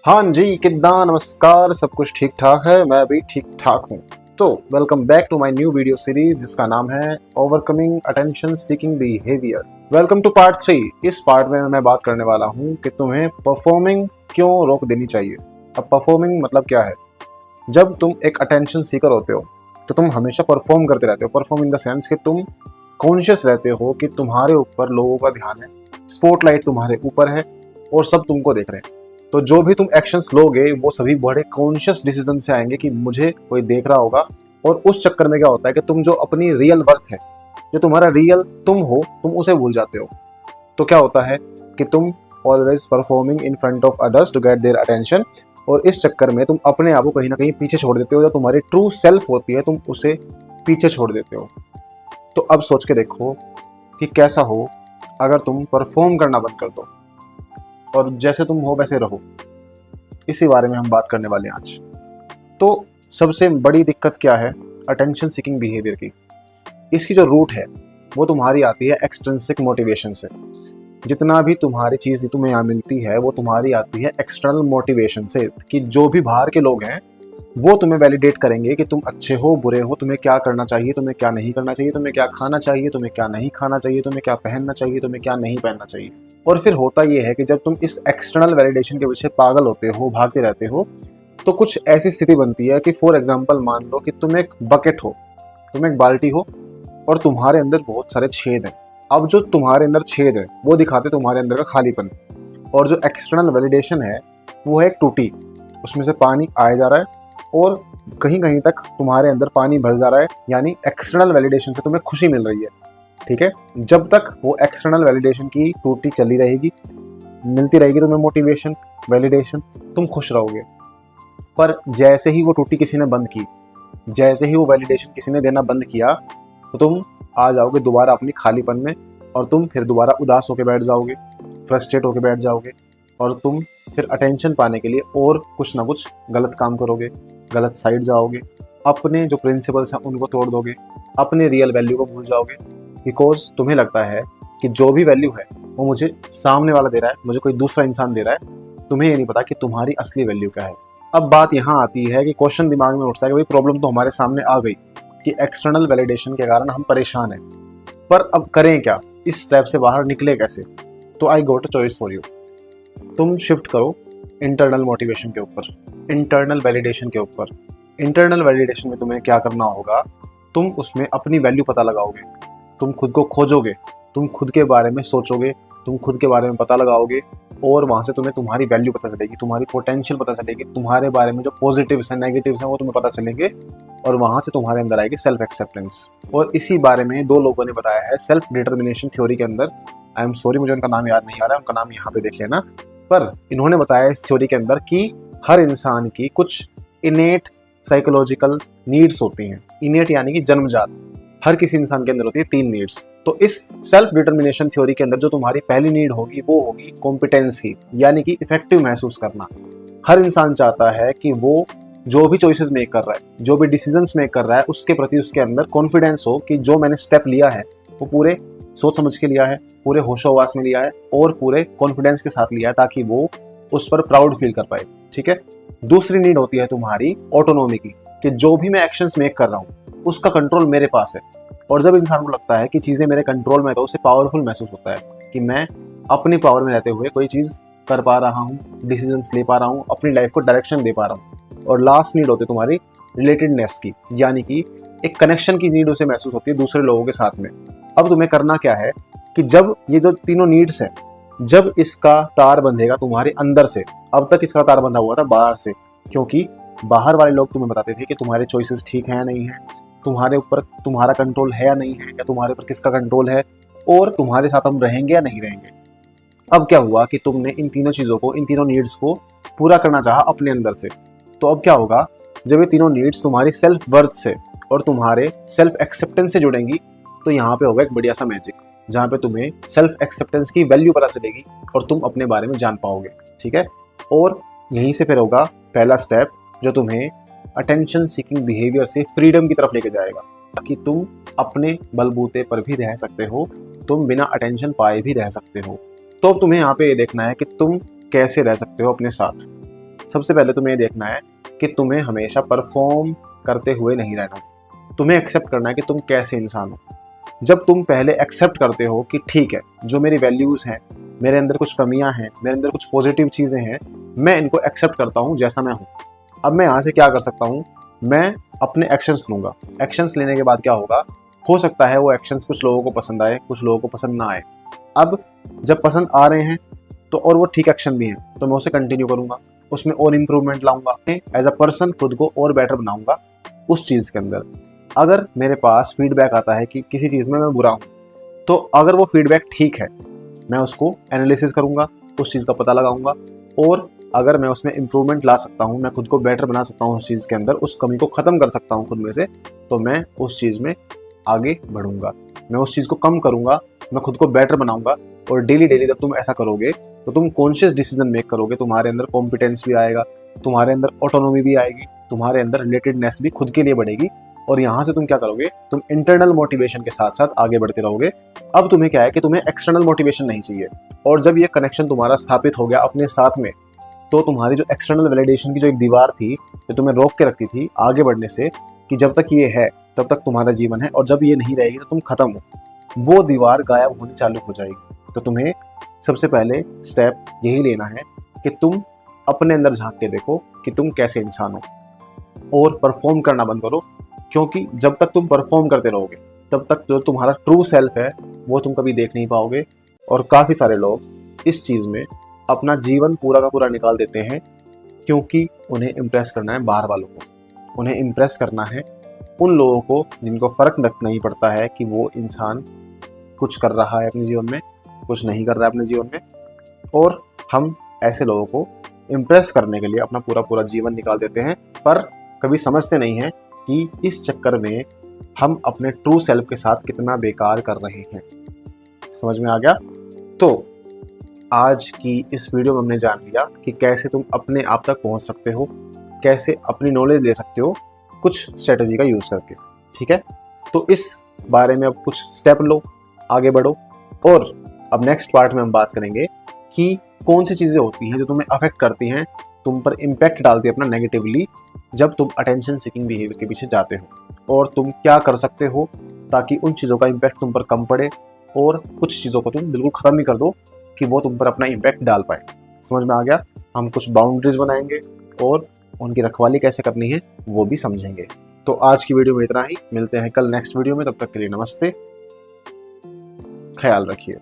हाँ जी, किद्दां नमस्कार। सब कुछ ठीक ठाक है, मैं भी ठीक ठाक हूँ। तो welcome back to my new video series जिसका नाम है overcoming attention seeking behaviour. Welcome to part 3। इस पार्ट में मैं बात करने वाला हूँ कि तुम्हें परफॉर्मिंग क्यों रोक देनी चाहिए। अब परफॉर्मिंग मतलब क्या है? जब तुम एक अटेंशन सीकर होते हो तो तुम हमेशा परफॉर्म करते रहते हो। परफॉर्म इन द सेंस कि तुम कॉन्शियस रहते हो कि तुम्हारे ऊपर लोगों का ध्यान है, स्पॉटलाइट तुम्हारे ऊपर है और सब तुमको देख रहे हैं। तो जो भी तुम एक्शंस लोगे वो सभी बड़े कॉन्शियस डिसीजन से आएंगे कि मुझे कोई देख रहा होगा। और उस चक्कर में क्या होता है कि तुम जो अपनी रियल वर्थ है, जो तुम्हारा रियल तुम हो, तुम उसे भूल जाते हो। तो क्या होता है कि तुम always performing in front of others to get their attention, और इस चक्कर में तुम अपने आप को कहीं ना कहीं पीछे छोड़ देते हो। जो तुम्हारी ट्रू सेल्फ होती है तुम उसे पीछे छोड़ देते हो। तो अब सोच के देखो कि कैसा हो अगर तुम परफॉर्म करना बंद कर दो और जैसे तुम हो वैसे रहो। इसी बारे में हम बात करने वाले हैं आज। तो सबसे बड़ी दिक्कत क्या है अटेंशन सीकिंग बिहेवियर की? इसकी जो रूट है वो तुम्हारी आती है एक्सट्रिंसिक मोटिवेशन से। जितना भी तुम्हारी चीज़ तुम्हें यहाँ मिलती है वो तुम्हारी आती है एक्सटर्नल मोटिवेशन से, कि जो भी बाहर के लोग हैं वो तुम्हें वैलिडेट करेंगे कि तुम अच्छे हो बुरे हो, तुम्हें क्या करना चाहिए, तुम्हें क्या नहीं करना चाहिए, तुम्हें क्या खाना चाहिए, तुम्हें क्या नहीं खाना चाहिए, तुम्हें क्या पहनना चाहिए, तुम्हें क्या नहीं पहनना चाहिए। और फिर होता ये है कि जब तुम इस एक्सटर्नल वैलिडेशन के पीछे पागल होते हो, भागते रहते हो, तो कुछ ऐसी स्थिति बनती है कि फॉर एग्जाम्पल मान लो कि तुम एक बकेट हो, तुम एक बाल्टी हो और तुम्हारे अंदर बहुत सारे छेद हैं। अब जो तुम्हारे अंदर छेद है वो दिखाते तुम्हारे अंदर का खालीपन, और जो एक्सटर्नल वैलिडेशन है वो है एक टूटी, उसमें से पानी आया जा रहा है और कहीं कहीं तक तुम्हारे अंदर पानी भर जा रहा है, यानी एक्सटर्नल वैलिडेशन से तुम्हें खुशी मिल रही है। ठीक है, जब तक वो एक्सटर्नल वैलिडेशन की टूटी चली रहेगी, मिलती रहेगी तुम्हें मोटिवेशन, वैलिडेशन, तुम खुश रहोगे। पर जैसे ही वो टूटी किसी ने बंद की, जैसे ही वो वैलिडेशन किसी ने देना बंद किया, तो तुम आ जाओगे दोबारा अपनी खालीपन में और तुम फिर दोबारा उदास होकर बैठ जाओगे, फ्रस्ट्रेट होकर बैठ जाओगे, और तुम फिर अटेंशन पाने के लिए और कुछ ना कुछ गलत काम करोगे, गलत साइड जाओगे, अपने जो प्रिंसिपल्स हैं उनको तोड़ दोगे, अपने रियल वैल्यू को भूल जाओगे। बिकॉज तुम्हें लगता है कि जो भी वैल्यू है वो मुझे सामने वाला दे रहा है, मुझे कोई दूसरा इंसान दे रहा है। तुम्हें ये नहीं पता कि तुम्हारी असली वैल्यू क्या है। अब बात यहाँ आती है कि क्वेश्चन दिमाग में उठता है कि भाई प्रॉब्लम तो हमारे सामने आ गई कि एक्सटर्नल वैलिडेशन के कारण हम परेशान हैं, पर अब करें क्या, इस स्टेप से बाहर निकले कैसे? तो आई गोट अ चॉइस फॉर यू। तुम शिफ्ट करो इंटरनल मोटिवेशन के ऊपर, इंटरनल वैलिडेशन के ऊपर। इंटरनल वैलिडेशन में तुम्हें क्या करना होगा, तुम उसमें अपनी वैल्यू पता लगाओगे, तुम खुद को खोजोगे, तुम खुद के बारे में सोचोगे, तुम खुद के बारे में पता लगाओगे, और वहाँ से तुम्हें तुम्हारी वैल्यू पता चलेगी, तुम्हारी पोटेंशियल पता चलेगी, तुम्हारे बारे में जो पॉजिटिव्स हैं नेगेटिव्स हैं वो तुम्हें पता चलेंगे, और वहाँ से तुम्हारे अंदर आएगी सेल्फ एक्सेप्टेंस। और इसी बारे में दो लोगों ने बताया है सेल्फ डिटर्मिनेशन थ्योरी के अंदर। आई एम सॉरी, मुझे उनका नाम याद नहीं आ रहा है, उनका नाम यहाँ पे देख लेना। पर इन्होंने बताया इस थ्योरी के अंदर कि हर इंसान की कुछ इनेट साइकोलॉजिकल नीड्स होती हैं। इनेट यानी कि जन्मजात, हर किसी इंसान के अंदर होती है 3 नीड्स। तो इस सेल्फ डिटर्मिनेशन थ्योरी के अंदर जो तुम्हारी पहली नीड होगी वो होगी कॉम्पिटेंसी, यानी कि इफेक्टिव महसूस करना। हर इंसान चाहता है कि वो जो भी चॉइसेस मेक कर रहा है, जो भी डिसीजंस मेक कर रहा है, उसके प्रति उसके अंदर कॉन्फिडेंस हो कि जो मैंने स्टेप लिया है वो पूरे सोच समझ के लिया है, पूरे होशोहवास में लिया है और पूरे कॉन्फिडेंस के साथ लिया है, ताकि वो उस पर प्राउड फील कर पाए। ठीक है। दूसरी नीड होती है तुम्हारी ऑटोनॉमी की, कि जो भी मैं एक्शंस मेक कर रहा हूँ उसका कंट्रोल मेरे पास है। और जब इंसान को लगता है कि चीज़ें मेरे कंट्रोल में, तो उसे पावरफुल महसूस होता है कि मैं अपनी पावर में रहते हुए कोई चीज़ कर पा रहा हूँ, डिसीजंस ले पा रहा हूँ, अपनी लाइफ को डायरेक्शन दे पा रहा हूँ। और लास्ट नीड होती है तुम्हारी रिलेटेडनेस की, यानी कि एक कनेक्शन की नीड उसे महसूस होती है दूसरे लोगों के साथ में। अब तुम्हें करना क्या है कि जब ये जो तीनों नीड्स हैं, जब इसका तार बंधेगा तुम्हारे अंदर से, अब तक इसका तार बंधा हुआ था बाहर से, क्योंकि बाहर वाले लोग तुम्हें बताते थे कि तुम्हारे चॉइसेस ठीक है या नहीं है, तुम्हारे ऊपर तुम्हारा कंट्रोल है या नहीं है, या तुम्हारे ऊपर किसका कंट्रोल है, और तुम्हारे साथ हम रहेंगे या नहीं रहेंगे। अब क्या हुआ कि तुमने इन तीनों चीज़ों को, इन तीनों नीड्स को पूरा करना चाहा अपने अंदर से। तो अब क्या होगा, जब ये तीनों नीड्स तुम्हारी सेल्फ वर्थ से और तुम्हारे सेल्फ एक्सेप्टेंस से जुड़ेंगी, तो यहाँ पे होगा एक बढ़िया सा मैजिक, जहाँ पे तुम्हें सेल्फ एक्सेप्टेंस की वैल्यू पता चलेगी और तुम अपने बारे में जान पाओगे। ठीक है। और यहीं से फिर होगा पहला स्टेप जो तुम्हें अटेंशन सीकिंग बिहेवियर से फ्रीडम की तरफ लेके जाएगा, ताकि तुम अपने बलबूते पर भी रह सकते हो, तुम बिना अटेंशन पाए भी रह सकते हो। तो अब तुम्हें यहाँ पे ये देखना है कि तुम कैसे रह सकते हो अपने साथ। सबसे पहले तुम्हें ये देखना है कि तुम्हें हमेशा परफॉर्म करते हुए नहीं रहना। तुम्हें एक्सेप्ट करना है कि तुम कैसे इंसान हो। जब तुम पहले एक्सेप्ट करते हो कि ठीक है, जो मेरी वैल्यूज़ हैं, मेरे अंदर कुछ कमियां हैं, मेरे अंदर कुछ पॉजिटिव चीज़ें हैं, मैं इनको एक्सेप्ट करता हूँ जैसा मैं हूँ। अब मैं यहाँ से क्या कर सकता हूँ, मैं अपने एक्शंस लूँगा। एक्शंस लेने के बाद क्या होगा, हो सकता है वो एक्शंस कुछ लोगों को पसंद आए, कुछ लोगों को पसंद ना आए। अब जब पसंद आ रहे हैं तो और वो ठीक एक्शन भी हैं तो मैं उसे कंटिन्यू करूँगा, उसमें और इम्प्रूवमेंट लाऊंगा, एज अ पर्सन खुद को और बेटर बनाऊंगा उस चीज़ के अंदर। अगर मेरे पास फीडबैक आता है कि किसी चीज़ में मैं बुरा हूँ, तो अगर वो फीडबैक ठीक है, मैं उसको एनालिसिस करूँगा, उस चीज़ का पता लगाऊंगा, और अगर मैं उसमें इम्प्रूवमेंट ला सकता हूँ, मैं खुद को बेटर बना सकता हूँ उस चीज़ के अंदर, उस कमी को ख़त्म कर सकता हूँ खुद में से, तो मैं उस चीज़ में आगे बढ़ूंगा। मैं उस चीज़ को कम करूंगा, मैं खुद को बेटर बनाऊंगा। और डेली डेली जब तुम ऐसा करोगे तो तुम कॉन्शियस डिसीजन मेक करोगे, तुम्हारे अंदर कॉम्पिटेंस भी आएगा, तुम्हारे अंदर ऑटोनॉमी भी आएगी, तुम्हारे अंदर रिलेटेडनेस भी खुद के लिए बढ़ेगी। और यहाँ से तुम क्या करोगे, तुम इंटरनल मोटिवेशन के साथ साथ आगे बढ़ते रहोगे। अब तुम्हें क्या है कि तुम्हें एक्सटर्नल मोटिवेशन नहीं चाहिए। और जब ये कनेक्शन तुम्हारा स्थापित हो गया अपने साथ में, तो तुम्हारी जो एक्सटर्नल वैलिडेशन की जो एक दीवार थी, जो तुम्हें रोक के रखती थी आगे बढ़ने से, कि जब तक ये है तब तक तुम्हारा जीवन है और जब ये नहीं रहेगी तो तुम खत्म हो, वो दीवार गायब होनी चालू हो जाएगी। तो तुम्हें सबसे पहले स्टेप यही लेना है कि तुम अपने अंदर झांक के देखो कि तुम कैसे इंसान हो, और परफॉर्म करना बंद करो। क्योंकि जब तक तुम परफॉर्म करते रहोगे तब तक जो तुम्हारा ट्रू सेल्फ है वो तुम कभी देख नहीं पाओगे। और काफ़ी सारे लोग इस चीज़ में अपना जीवन पूरा का पूरा निकाल देते हैं, क्योंकि उन्हें इम्प्रेस करना है बाहर वालों को, उन्हें इम्प्रेस करना है उन लोगों को जिनको फ़र्क नहीं पड़ता है कि वो इंसान कुछ कर रहा है अपने जीवन में, कुछ नहीं कर रहा है अपने जीवन में। और हम ऐसे लोगों को इम्प्रेस करने के लिए अपना पूरा पूरा जीवन निकाल देते हैं, पर कभी समझते नहीं हैं कि इस चक्कर में हम अपने ट्रू सेल्फ के साथ कितना बेकार कर रहे हैं। समझ में आ गया? तो आज की इस वीडियो में हमने जान लिया कि कैसे तुम अपने आप तक पहुंच सकते हो, कैसे अपनी नॉलेज ले सकते हो कुछ स्ट्रेटजी का यूज़ करके। ठीक है, तो इस बारे में अब कुछ स्टेप लो, आगे बढ़ो। और अब नेक्स्ट पार्ट में हम बात करेंगे कि कौन सी चीज़ें होती हैं जो तुम्हें अफेक्ट करती हैं, तुम पर इम्पैक्ट डालती है अपना नेगेटिवली, जब तुम अटेंशन सीकिंग बिहेवियर के पीछे जाते हो, और तुम क्या कर सकते हो ताकि उन चीज़ों का इम्पैक्ट तुम पर कम पड़े, और कुछ चीज़ों को तुम बिल्कुल ख़त्म ही कर दो कि वो तुम पर अपना इम्पैक्ट डाल पाए। समझ में आ गया? हम कुछ बाउंड्रीज बनाएंगे और उनकी रखवाली कैसे करनी है वो भी समझेंगे। तो आज की वीडियो में इतना ही, मिलते हैं कल नेक्स्ट वीडियो में, तब तक के लिए नमस्ते, ख्याल रखिए।